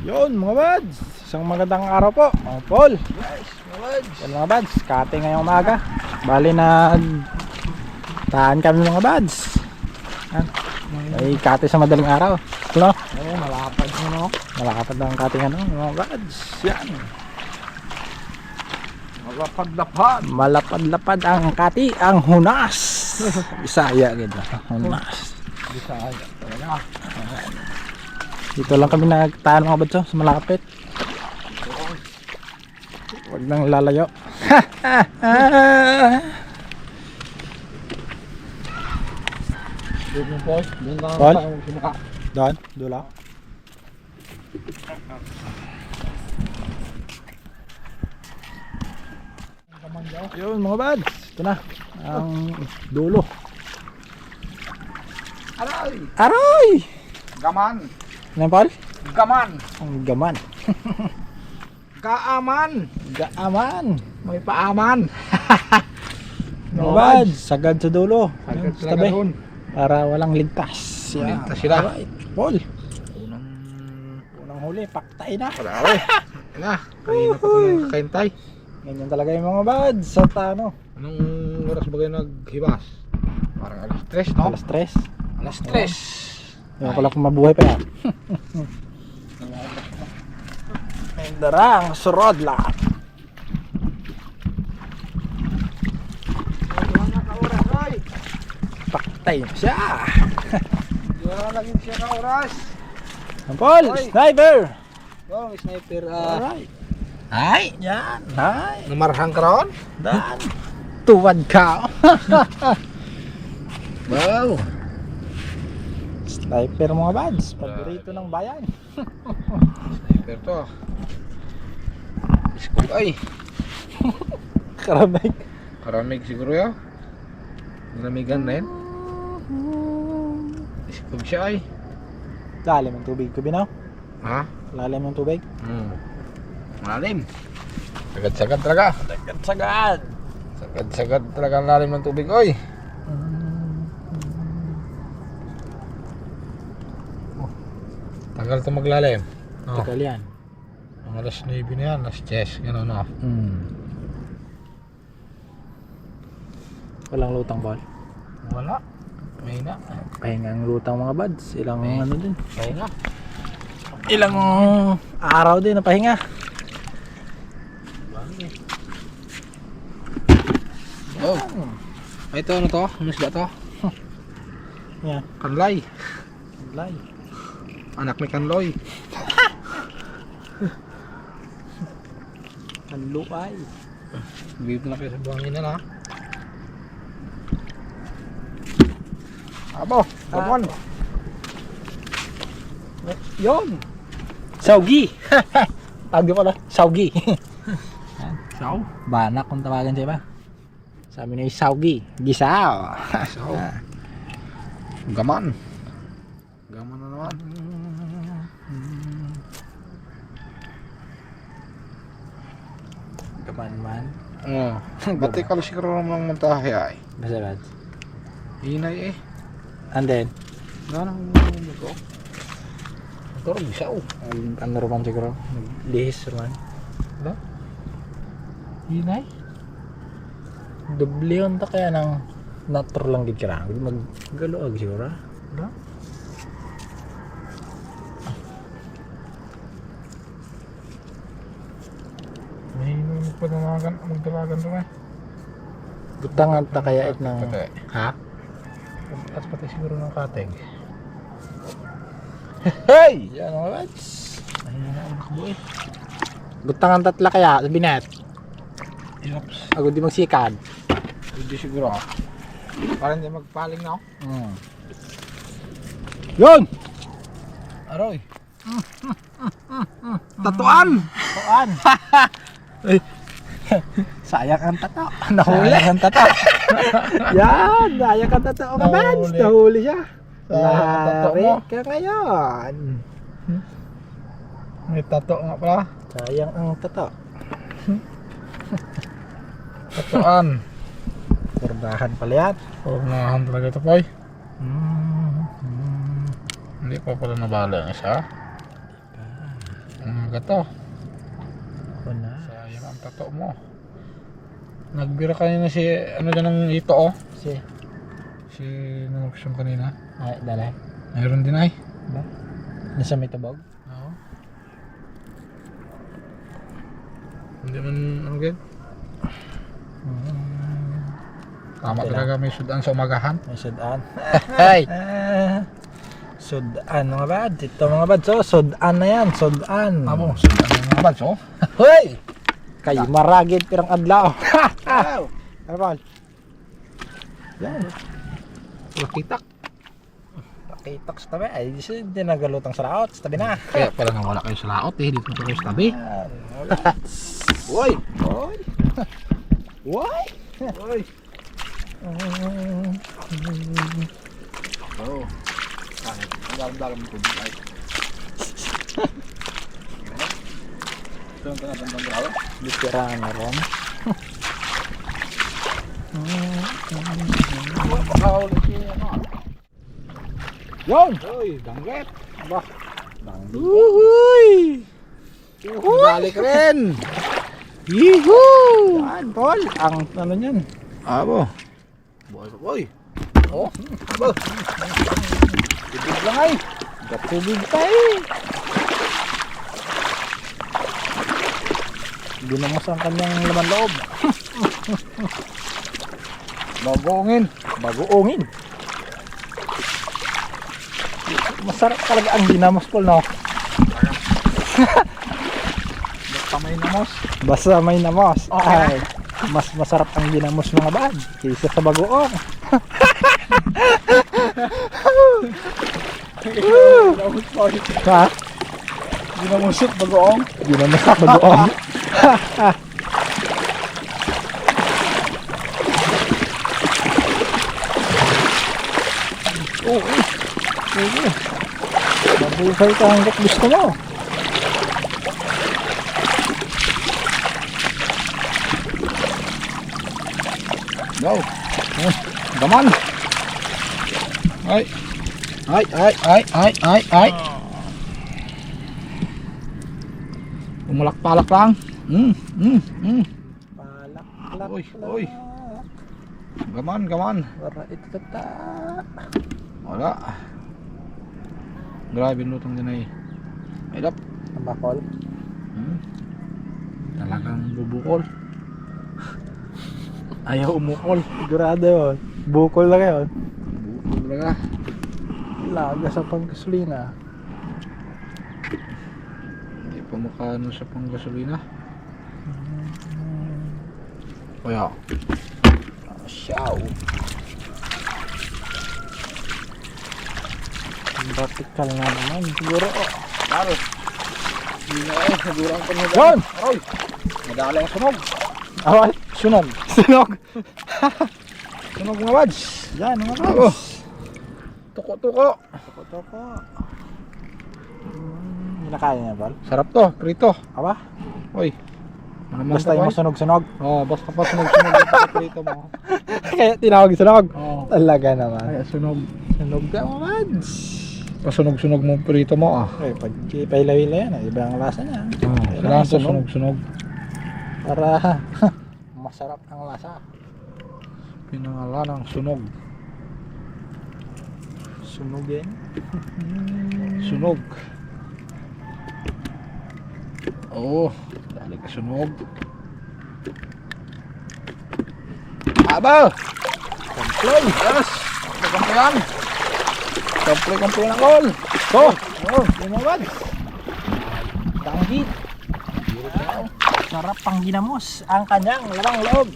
Yun mga bads, isang magandang araw po mga Paul. Yan mga bads, kate ngayong umaga. Bali taan kami mga bads. Ay kate sa madaling araw. No? Malapad mo. Malakapad ang kate mga bads. Yan. Malapad-lapad. Malapad-lapad ang kati, ang hunas. Bisaya gitu. Hunas. Bisaya talaga. Dito lang kami nagtaan mga badso sa malapit. Huwag nang lalayo. Doon yung Paul. Doon ka Paul? sumaka. Doon, dula. Yun mga bads, ito na ang dulo. Aray! Aroy! Gaman! Ano yan, Paul? Gaman! Ang gaman. Kaaman! Gaaman. May paaman! Mga bads, sagad sa dulo. Agad Sa talaga tabi. doon. Para walang ligtas. Yan. Ligtas sila. Alright, Paul. Unang... Unang huli, paktay na. Aray! Na, kanina pa ito nakakaintay. Ganyan talaga yung mga bads sa tano. Anong oras ba kayo naghibas? Parang alas 3, no? Alas 3. Alas 3. Yung pala kung mabuhay pa yan. May darang surod lahat. Paktay na siya. Wala lagi siya na oras. Paul, Oy. sniper. Oh, sniper. Alright. Ay, yan. Ay, Namarhang ka ron? dan. Tuwad ka. Wow. Sniper mga bads. Paborito ng bayan. Sniper to. Iskog ay. Karabay. Karamig siguro ya. Namigan na yun. Iskog siya ay. Lalim ang tubig ko, binaw. Ha? Lalim ang tubig. Malalim. Sagad-sagad talaga. Sagad. Sagad-sagad talaga ang lalim ng tubig. Oy. Tagal ito maglalim. Oh. Tagal yan. Ang alas 9 na yan. Alas 10. Gano'n na. Walang lutang, Paul. Wala. May na. Pahinga ang lutang mga bads. Ilang ano din. May na. Ilang araw din na pahinga. Oh. Ay, ito ano to? Ano sila to? Yan. Kanlay. Lay. Anak ni Kanloy. Ang luay. Dito na kayo sa buhangin na na. Abo. Gamon. Yon. Saugi. Tawag pala. Saugi. Saw. Banak kung tawagan siya ba? Sabi niya saugi. Gisaw. Saw. Gaman. Gaman na naman. Gaman man. Oo. Bati ka siguro ng montahe ay. Basta bads. Hinay eh. And then, Ganang ko. Ito rin bisa oh. ano naman siguro? Lihis naman. Ano? Hinay? Doble yun ta kaya ng natural lang gid ka. Maggaloag siguro. Ano? May hinunod pa namagan. Magdalagan ito eh. Butangan ta kaya it ng... Pati. Ha? At pati siguro ng kateg. Hey! Yan mga bads. Ayun na ang nakabuit. Butangan tatla kaya, sabi net. Yops. Ako di magsikad. Hindi siguro ako. Para hindi magpaling na ako. Yun! Aroy. Tatuan! Tuan! Sayang ang tato. Nahuli. Sayang ang tato. Yan! Sayang ang tato mga bads. Nahuli. Nahuli siya. Sayang ang tato mo. Lari ka ngayon. May tato nga pala. Sayang ang tato. Tatuan. Kurdahan pala yan. Purnahan talaga ito boy. Hindi pa pala nabala ang isa. Magato. Ako na. Sayang ang tato mo. Nagbira kanina si ano dyan ng ito oh. Si nung kanina. Ay, dalay. Mayroon din ay. Ba? Nasa may tabog? Oo. Hindi man ano gid. Tama Okay talaga may sudan sa umagahan. May sudan. Hey! Sudan mga bad. Ito mga bad. So, sudan na yan. Sudan. Amo, sudan ng mga bads oh. Hoy! Kay maragid pirang adlaw. Ano ba? Yan. Lakitak. Pakitak sa tabi. Ay, hindi nagalutang sa laot. Sa tabi na. Kaya pala nang wala kayo sa laot eh. Dito kayo sa tabi. Uy! Uy! Uy! Hoy! Oh. Dalam-dalam ko ay. Ito ang tanong dalawa. Bikiraan na ron. Yun! Hoy, danglet. Ba? Uhuy! Dalik rin. Yuhuu! Yan, Paul. Ang ano niyan? Abo. Boy. Oh, abo. Ibig lang ay. Gatubig tayo. Ginamos ang kanyang laman loob. Bagoongin. Bagoongin. Masarap talaga ang ginamos, Paul, no? Basta may namos. Basta may namos. Okay. Ay, mas masarap ang ginamos mga bad kaysa sa bagoong. Ha? Ginamusot bagoong. Ginamos at bagoong. Oo. Sige. Mabuhay ka hanggat gusto mo. Go. Gaman. Ay. Ay. Umalak-palak lang. Palak. Oy. Gaman. Para itata. Wala. Grabe lutong din ay. Ay dap. Ang bakol. Talagang bubukol. Ayaw umukol. Sigurado yun. Bukol lang yun. Bubukol talaga. Laga sa panggasolina. Hindi pa makano sa panggasolina. Kaya. Siyaw. Vertical na naman. Siguro. Laro. Hindi na eh. Siguro ang panggasolina. Yun! Aroy. Madala yung sunog. Awal. Sunog. Sunog. Sunog mga bads. Yan mga Oh. boss. Tuko-tuko. Toko. Kinakain niya, Bal? Sarap to. Prito. Aba? Oy. Basta yung masunog-sunog. Oh, basta pa sunog-sunog yung prito mo. Kaya tinawag sunog. Oh. Talaga naman. Kaya sunog. Sunog ka mga mads. Pasunog-sunog mo prito mo ah. Okay, pag pailaw-ila yan, iba ang lasa niya. Kailangan to sunog-sunog. Para masarap ang lasa. Pinangalan ng sunog. Sunugin. Sunog. Oh, dali ka sunog. Aba! Kamplay. Yes! Kampiyan! Kampiyan ang gol! So, yung mga mads. Tanghit. Sarap pang ginamos ang kanyang lamang loob.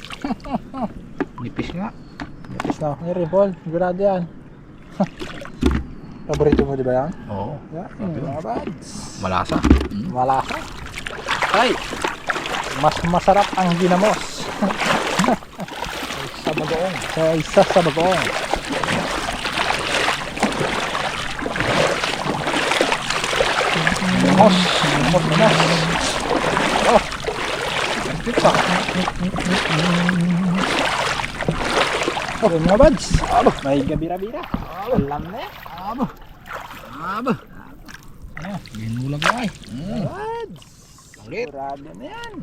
Nipis nga. Nipis na. Ngayon, Paul. Sigurado yan. Paborito mo, di ba yan? Oo. Yan, mga mads. Malasa. Malasa. Ay! Mas masarap ang ginamos. Sa bagoong. Sa isa sa bagoong. Ginamos. Oh! Pizza. Oh, mga buds. May gabira-bira. Alam na yan. Aba. Ano? Ginulag na ay. Buds. Ulit. Sigurado na yan.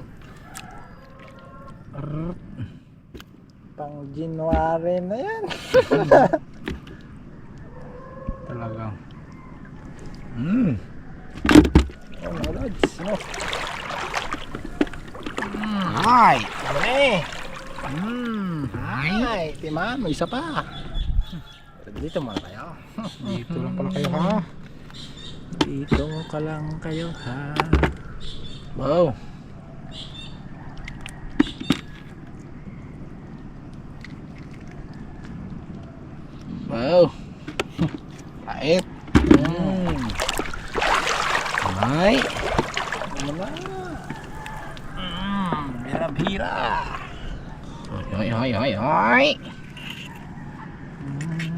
Pang January na yan. Talagang. Oh, mga lods. No? Ay. Ano na eh? Ay, tima, may isa pa. Pero dito muna kayo. Dito lang pala kayo ha. Dito ka lang kayo ha. Wow. Wow. Pait. Ay. Ano na? Bira-bira. Ay.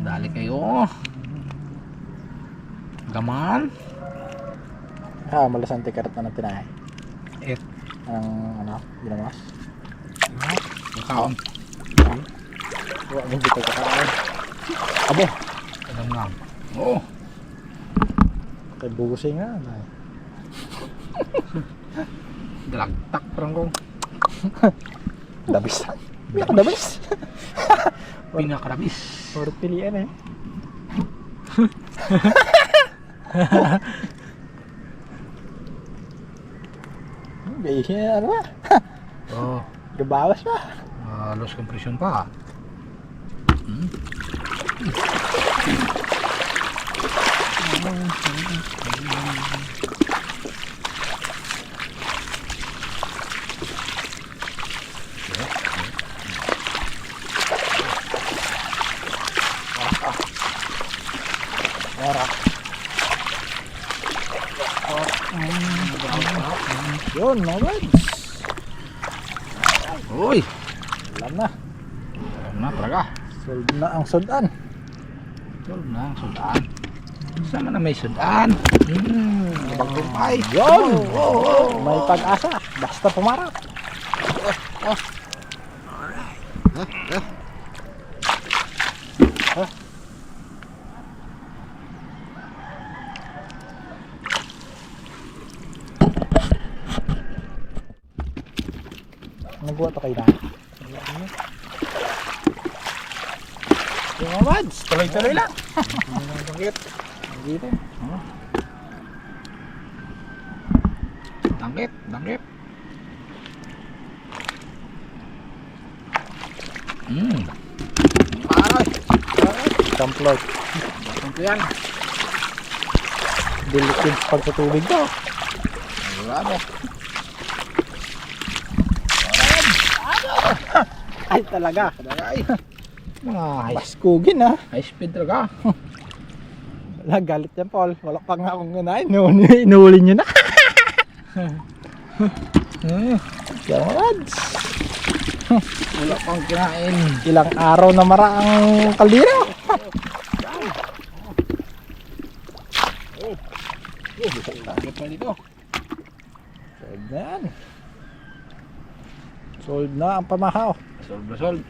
Dali kayo. Gaman. Ah, malasang tikarat na tinahay. Et. Ang ano, ginamas. Kaon. Huwag mo dito ka kain. Abo, Kadang lang. Oh. kay bugusing nga. Galagtak parang kong. Dabis. Dabis. Pinakarabis. Or pilihan eh. Gaya ano ba? Oh. Gabawas pa. Halos compression pa. Ora. Yun, mga buds. Uy. Alam na. Alam na talaga. Sold na ang sudan. Tulog na ang sudan. Sama na may sudan. Bagkumpay. Yun! May pag-asa. Basta pumarap. Nagawa to kayo na. Yung mga buds, tuloy-tuloy lang. Tangkit. Dito. Tangkit. Tangkit. Aray. Samplot. Ito yan. Delicate pag sa tubig to. Wala mo. Ay talaga. Ay. Mga Baskugin ha. high speed talaga. Wala, galit yan Paul. Wala pa nga akong ganahin. Inuuli nyo na. Kaya mga lads. Wala pang kinain. Ilang araw na maraang kaldero. Tangkit pa dito. Sold na yan. Sold na ang pamahaw. Solve na solve.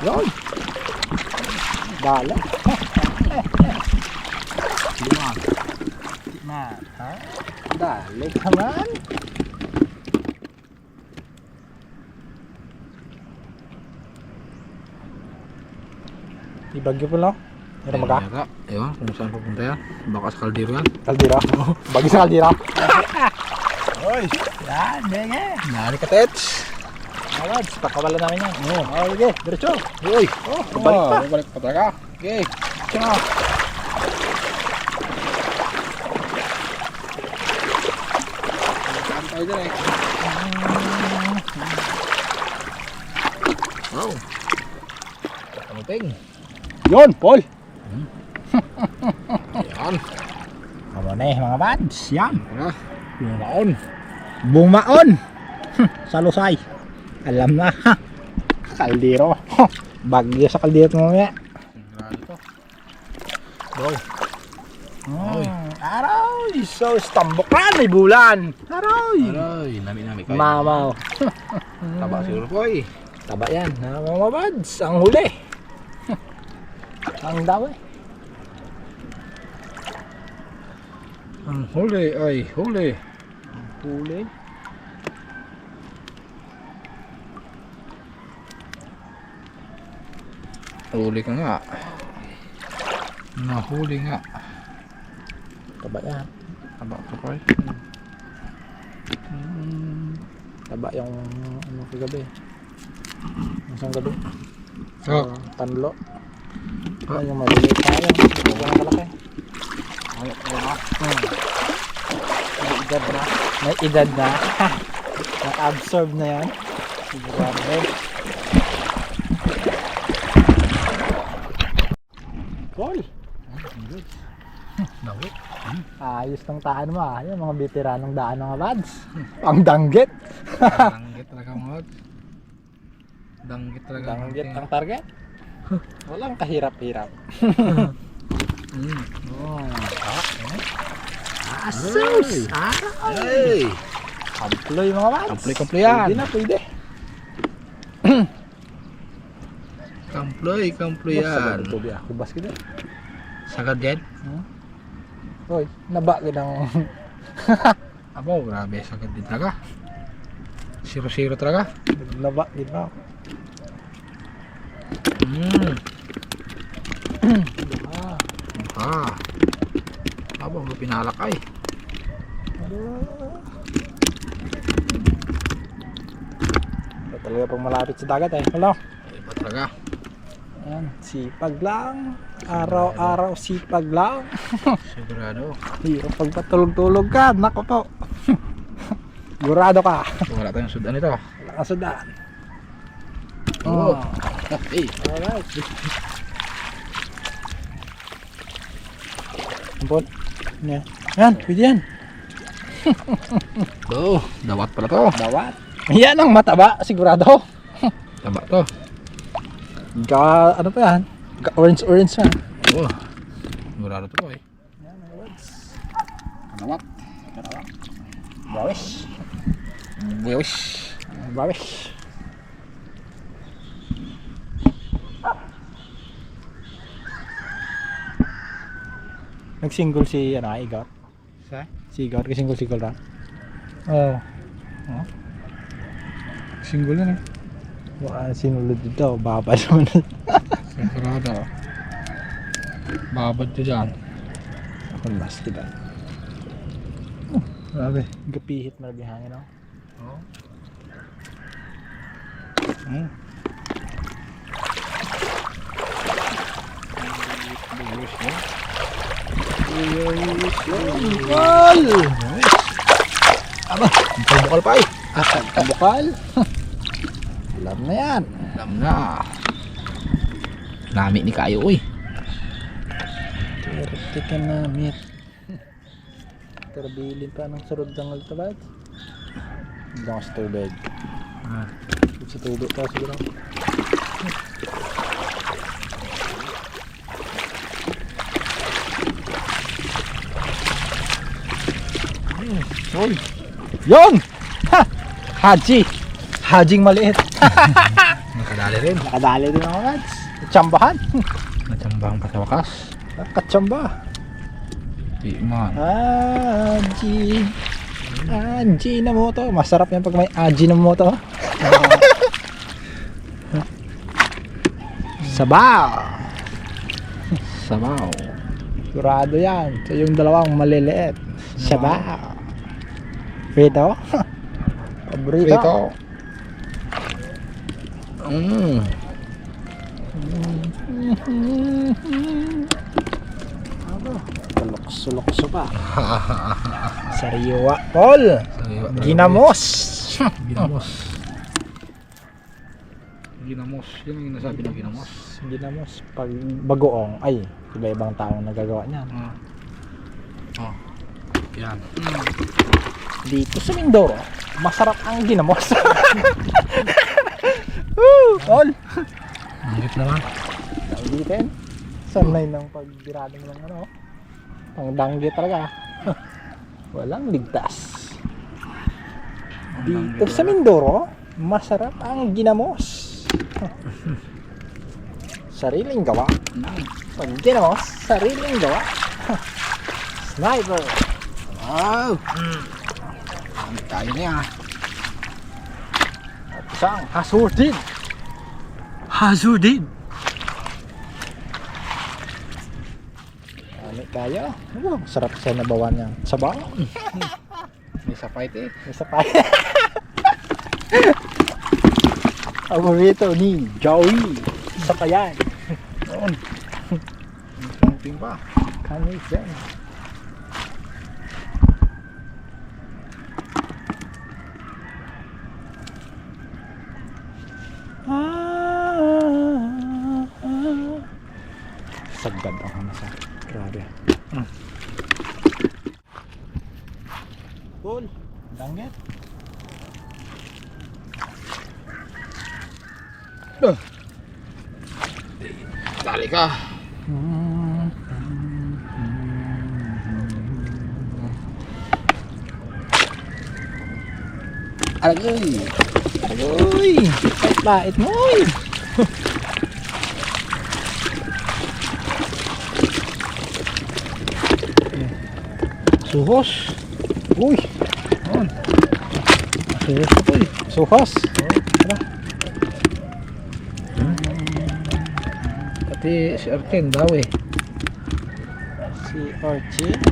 Yun. Dala. Lima. Man, ha? Dali naman. Ibagyo po lang. Meron maga? Ewan kung saan pupunta yan. Baka sa kaldero yan. Kaldira. Bagi sa kaldira. Oy. Yan, benge. Nari ka, Tets. Alads, pakawala namin yan. Oh, sige, diretso. Uy. Balik pa. Balik pa talaga. Okay. Ciao. Saan tayo dyan eh? Wow. Kamuting. Yun, Paul. Yan. Amo na mga bads. Yan. Tara. Bumaon. Bumaon. Sa Lusay. Alam na. Kaldero. Bagyo sa kaldero mamaya. Grabe to. Bro. Oy. Aroy. So, stambokran. May bulan. Aroy. Aray. Nami-nami kayo. Mamaw. Taba siguro po eh. Taba yan. Mga bads. Ang huli. Ang daw eh. Ang huli ay huli. Huli. Huli ka nga. Nahuli nga. Taba yan. Taba ka pa eh. Taba yung ano kagabi. Isang gabi. Oh. Tanlo. Ay, yung maliliit pa yan. Yung malaki. Ayok ko na. May edad na. May edad na. Na-absorb na yan. Sigurado. Paul. Dawit. Ayos ng taan mo ah. Yung mga veteranong daan mga bads. Ang danggit. Danggit talaga mga. Danggit talaga. Danggit ang target. Walang kahirap-hirap. Oh. Asus! Hey! Kamploy mga bads. Kamploy yan. Pwede na, pwede. Kamploy yan. Tubi ako basket eh. Sagad yan. Hoy, naba ka ng... Abo, grabe. Sagad din talaga. 0-0 talaga. Naba din ako. Abo, pinalakay. Talaga pang malapit sa dagat eh. Hello? Iba talaga. Ayan, sipag lang. Araw-araw sipag lang. Sigurado. Hirap pag patulog-tulog ka. Nako po. Gurado ka. Wala tayong sudan ito. Wala ka sudan. Oh. Hey. Alright. Ampun. Yan. Yan, pwede yan. Oh, dawat pala to. Dawat. Yan ang mataba, sigurado. Taba to. Ano pa yan? Orange na. Oh. Sigurado to eh. Yan, orange. Dawat. Bawis. Wish. Bawis. Nag-single si Igor. Sa? Si Igor, single ra. Oh. Oh. Single na eh. Wala sinulod dito, babad naman. Sigurado. Babad to dyan. Ako mas kita. Oh, grabe. Gapihit na bihangin ako. Oh. Bukal! Aba, bukal pa eh. Bukal! Alam na yan. Alam na. Nami ni kayo eh. Turti ka namit. Terbilin pa ng surod ng altabad. Hindi ako sa tubig. Sa tubig ka siguro. Uy! Yun! Ha! Haji! Hajing maliit. Nakadali rin. Nakadali din ako lads. Tsambahan. Natsambang pa sa wakas. Katsamba. Di man. Haji. Haji na mo to. Masarap yan pag may haji na mo to. Sabaw. Sabaw. Sigurado yan. So yung dalawang maliliit. Sabaw. Prito. Paborito. Prito. Lukso pa. Sariwa. Paul. Ginamos. Ginamos. Ginamos. Yan ang nasabi ng ginamos. Ginamos. Pag bagoong. Ay, iba-ibang taong nagagawa niyan. Oh. Yan. Dito sa Mindoro, masarap ang ginamos. Woo! Paul. Angit naman. Danggitin. Sanay ng pagbirado mo ng ano. Pang danggit talaga. Walang ligtas. Dito sa Mindoro, masarap ang ginamos. Sariling gawa. Pag ginamos, sariling gawa. Sniper. Wow! Dami tayo na yan. At isang hasurdin. Hazardin! Ano tayo? Oh, sarap sa nabawan niya. Sabaw. May sapait eh. Isa pa. Paborito ni Joey. Isa pa yan. Noon. Camping pa. Kanisen. Sagad ang hamasa. Grabe. Cool. Danggit. Dali ka. Agoy! Agoy! Bait mo eh! Suhos. Uy! Noon. Suhos na po eh. Suhos! Pati si Arken daw eh. Si Orchid.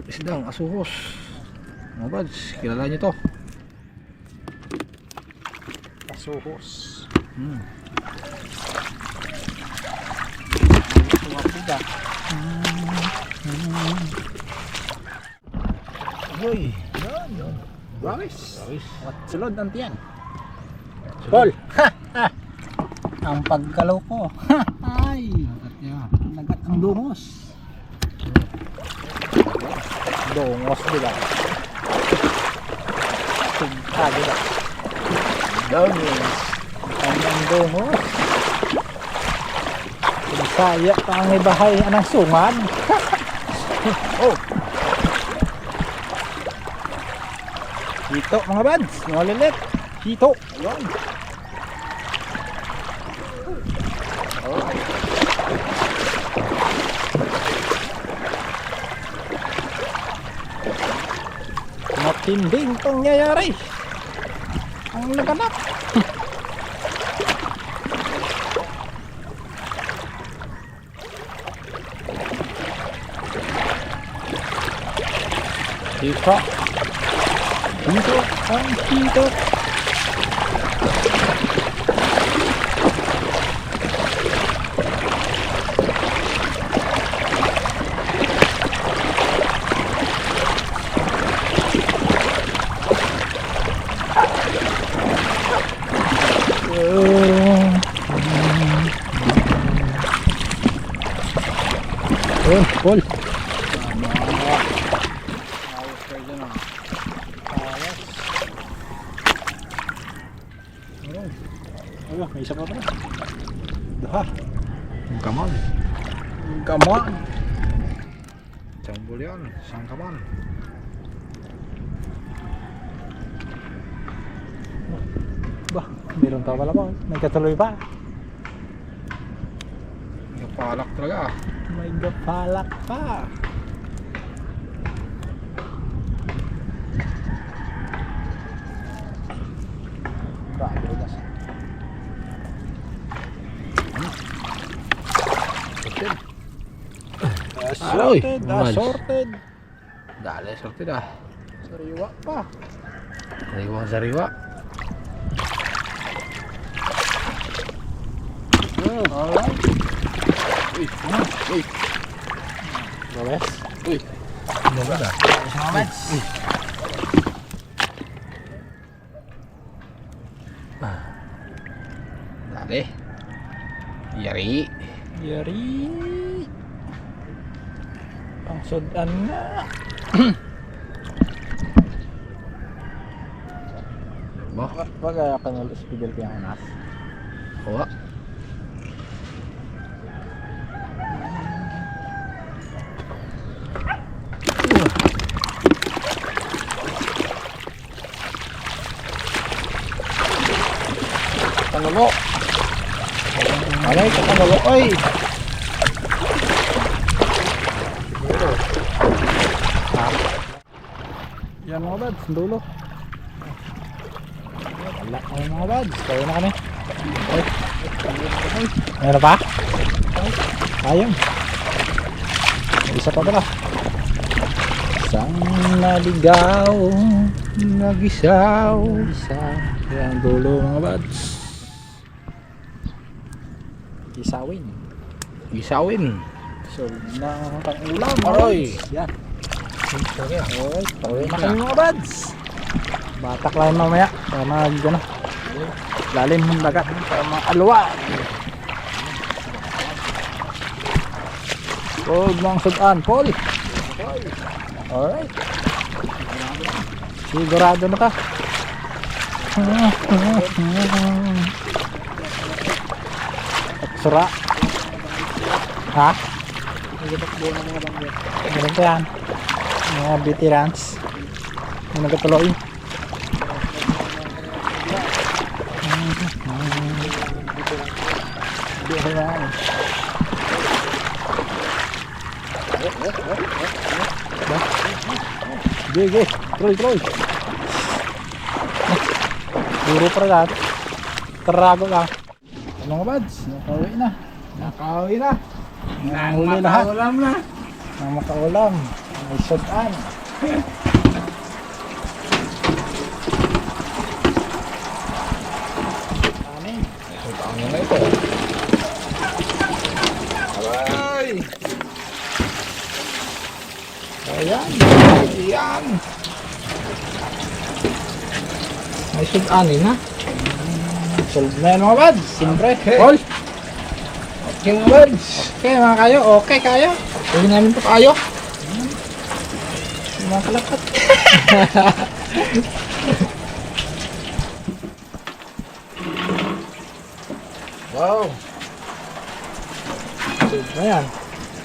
Isdang asuhos. Mga bads, kilala niyo to. Suhos. Suwapida. Uy. Yun. Bawis. Bawis. At sulod ang tiyan. Paul! Ang pagkalaw ko. Ay! Nagat niya. Nagat ang dungos. Dungos diba? Tigka diba? Dungos. Ang dungos. Saya pa ang ibahay anang sungad. Oh! Hito mga bads. Mga lilit. Hito. Ayan. Matinding pangyayari ang naganap. Dito ang dito. Cool. Ayos kayo dyan ah. Ayun, may isa pa pala. Daha. Kaman. Gaman. Jambul yan. Isang kaman. Bah, meron pa pala po. May katuloy pa. Napalak talaga ah. May gapalak pa. Grabe gas. Assorted, Ay, assorted. Dali, sorti dah. Sariwa pa. Sariwa. Alright. Uy. Gawes. Uy. Ano ba dah? Dali. Yari. Yari. Ang sudan na. Bah. Wag kaya kanul spigel kaya anas. Kuha. Kanulo. Alay, kanulo. Oy. Yan mga bads, dulo. Wala kami mga bads. Kaya na kami. Ay. Meron pa? Ayun. Isa pa pala. Isang naligaw, nagisaw. Yan dulo mga bads. Gisawin. So, na pang-ulam. Aroy. Yan. Alright, pauwi na kami mga bads. Batak lang mamaya para mag ano, lalim ng dagat para maalwa. Huwag mong sudan, Paul. Alright. Sigurado na ka. Sura. Ha? Ganun pa yan. Mga veterans na nagatuloy. Gigi, Troy. Puro pa rin. Tarago ka. Mga bads, nakauwi na. Nakauwi lahat. Ulam na. Nang makaulam. May sudan. Anin. Sudan na ito. Aray. Ayan. May sudanin ha. Solve na yan mga bads. Siyempre. Okay. Paul. Okay mga bads. Okay mga kayo. Okay kayo. Pwede namin ito kayo. Mga kalapat. Wow. Solve na yan.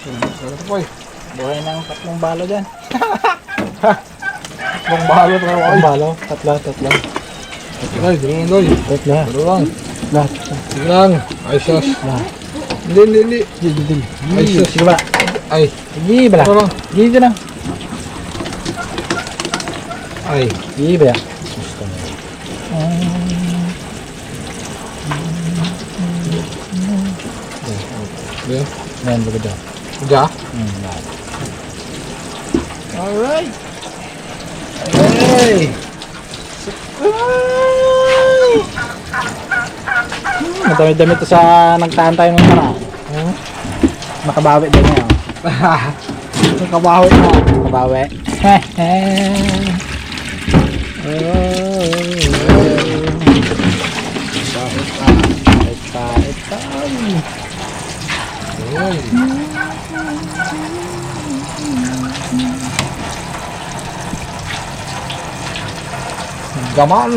Ito po eh. Buhay ng tatlong balo dyan. Bang balo ito kayo. Tatlong balo. Tatlo. Ay, dito lang doy. Tatlo. Dito lang. Lahat. Sige lang. Ay, sus. Lahat. Hindi. Ay, sus. Sige ba? Ay. Sige ba? Ito lang. Dito na. Ay. Sige ba? Yan. Yan, bagay daw. Ja. Lahat. Alright. Ay. Madami-dami to sa nagtaan tayo ng para. Nakabawi din niya. Nakabaho na. Nakabawi. Ay. Gaman.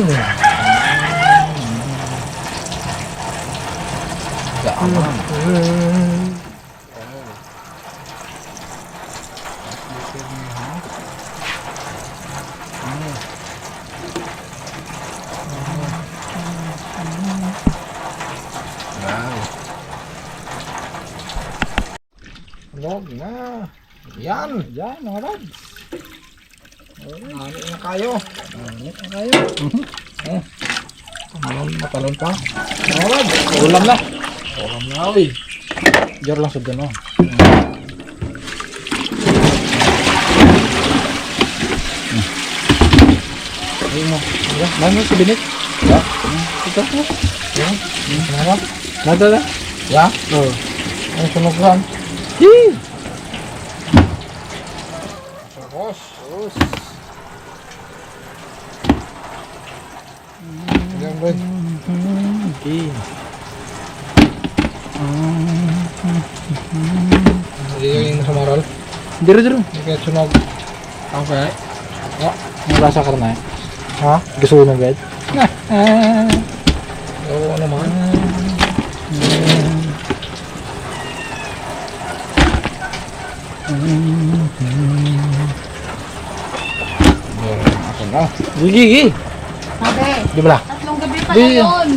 Gaman. Log na. Yan. Yan mga lads. Ano na kayo? Kayo. Matalon pa. Mga lads. Ulam na. Ulam na oy. Diyan lang sa doon. Ayun mo. Ano si Binit? Ya. Ito po. Yan. Ano? Nadala. Ya. Oo. Ang sunog lang. Yee! Tapos. Yan ba? Okay. Hindi yung samaral. Diro. Hindi kaya sunog. Okay. Oh, ang lasa ka na eh. Ha? Gusto ko ng bed? Oo naman. Ako na. Gigi. Sabi, Di ba? tatlong gabi pa Di. na yun.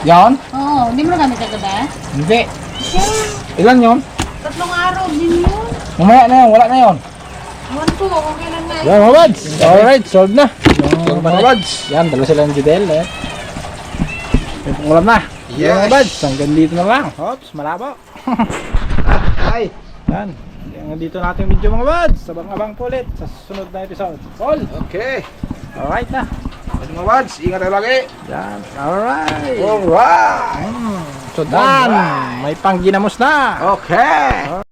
Yan? Oo, hindi mo na gamit kagabi? Hindi. Siya, Ilan yon? tatlong araw din yun. Mamaya na yun. Wala na yun. Ewan ko, kung kailan na. Yan mga buds. Alright, solved na. Yung Mga buds. Yan, dala sila ng Judel. Eh. Yung pangulam na. Yan mga buds. Hanggang dito na lang. Oops, malabo. Ay. Yan. Hanggang dito natin yung video mga buds. Abang-abang po ulit sa susunod na episode. All. Okay. Alright na. Mga buds, ingat tayo lagi. Yan. Alright. Alright. So done. May pangginamos na. Okay.